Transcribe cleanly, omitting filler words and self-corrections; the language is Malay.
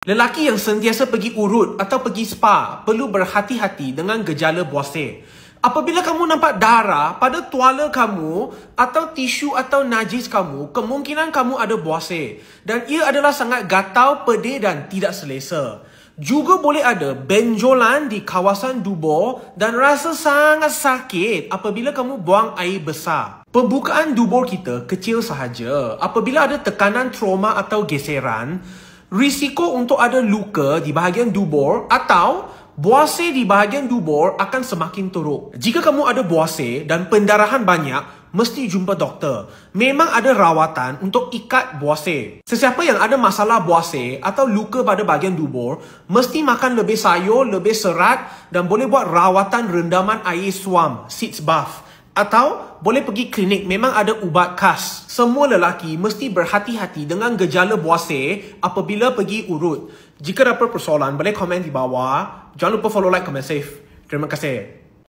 Lelaki yang sentiasa pergi urut atau pergi spa perlu berhati-hati dengan gejala buasir. Apabila kamu nampak darah pada tuala kamu atau tisu atau najis kamu, kemungkinan kamu ada buasir. Dan ia adalah sangat gatal, pedih dan tidak selesa. Juga boleh ada benjolan di kawasan dubur dan rasa sangat sakit apabila kamu buang air besar. Pembukaan dubur kita kecil sahaja. Apabila ada tekanan trauma atau geseran, risiko untuk ada luka di bahagian dubur atau buasir di bahagian dubur akan semakin teruk. Jika kamu ada buasir dan pendarahan banyak, mesti jumpa doktor. Memang ada rawatan untuk ikat buasir. Sesiapa yang ada masalah buasir atau luka pada bahagian dubur, mesti makan lebih sayur, lebih serat dan boleh buat rawatan rendaman air suam, sitz bath. Atau boleh pergi klinik, memang ada ubat khas. Semua lelaki mesti berhati-hati dengan gejala buasir apabila pergi urut. Jika dapat persoalan, boleh komen di bawah. Jangan lupa follow, like, comment, save. Terima kasih.